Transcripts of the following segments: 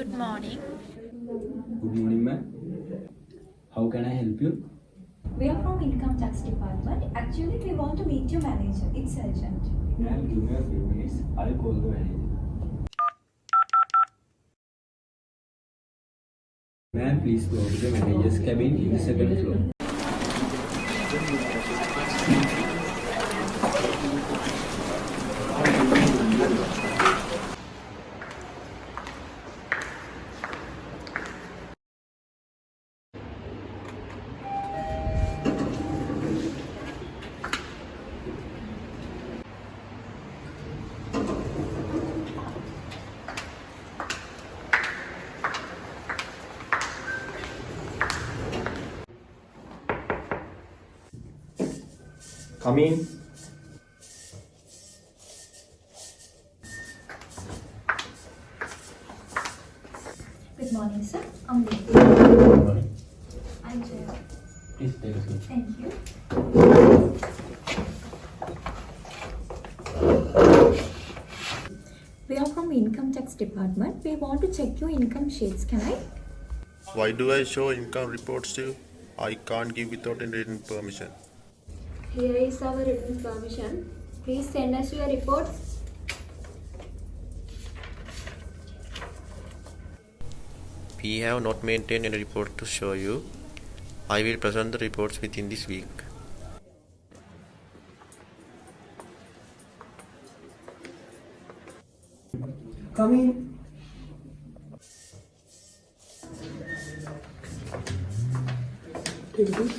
Good morning. Good morning, ma'am. How can I help you? We are from Income Tax Department. Actually, we want to meet your manager. It's urgent. Ma'am, give me a few minutes. I'll call the manager. Ma'am, please go to the manager's cabin in the second floor. Come in. Good morning, sir. I'm Lily. Good morning. I'm Jaya. Please take a seat. Thank you. We are from Income Tax Department. We want to check your income sheets. Can I? Why do I show income reports to you? I can't give without any written permission. Here is our written permission. Please send us your reports. We have not maintained any report to show you. I will present the reports within this week. Come in. Take a seat.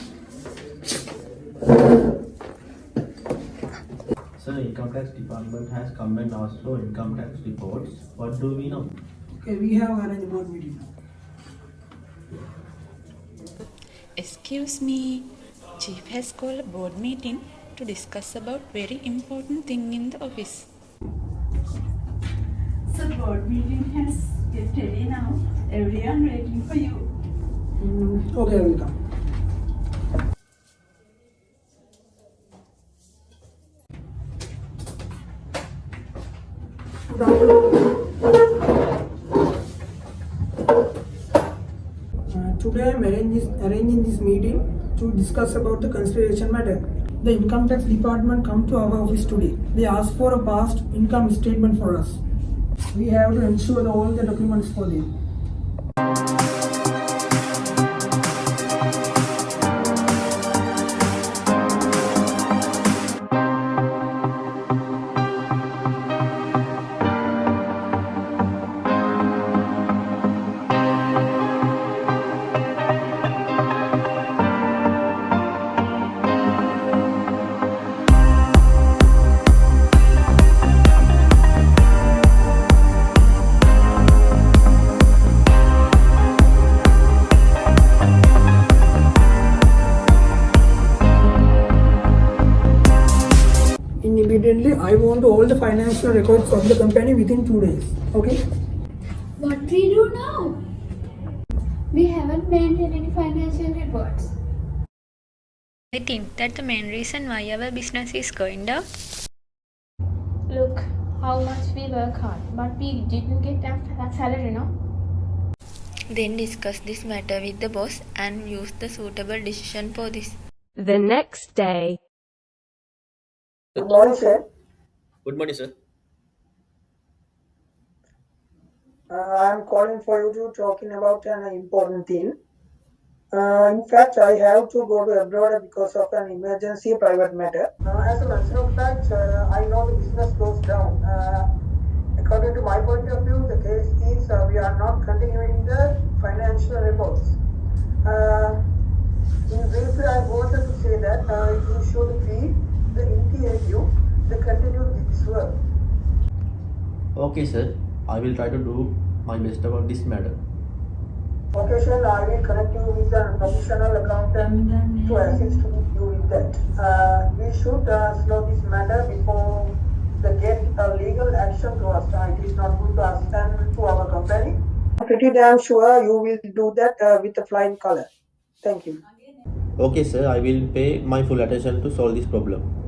Sir, Income Tax Department has come and asked for income tax reports. What do we know? Okay, we have arranged board meeting now. Excuse me. Chief has called a board meeting to discuss about very important thing in the office. So board meeting has get ready now. Everyone waiting for you. Okay, I will come. Today I am arranging this meeting to discuss about the consideration matter. The income tax department come to our office today. They ask for a past income statement for us. We have to ensure all the documents for them. Immediately, I want all the financial records of the company within 2 days. Okay? What we do now? We haven't maintained any financial reports. I think that the main reason why our business is going down. Look how much we work hard, but we didn't get that salary, no? Then discuss this matter with the boss and use the suitable decision for this. The next day. Good morning, sir. Good morning, sir. I'm calling for you to talking about an important thing. In fact, I have to go to abroad because of an emergency private matter. As a matter of fact, I know the business goes down. According to my point of view, the case is we are not continuing the financial reports. In brief, I wanted to say that you should be the NTAU to continue this work. Okay, sir. I will try to do my best about this matter. Okay, sir, I will connect you with a professional accountant to assist you with that. We should slow this matter before they get a legal action to us. It is not good to us and to our company. I'm pretty damn sure you will do that with a flying color. Thank you. Okay, sir. I will pay my full attention to solve this problem.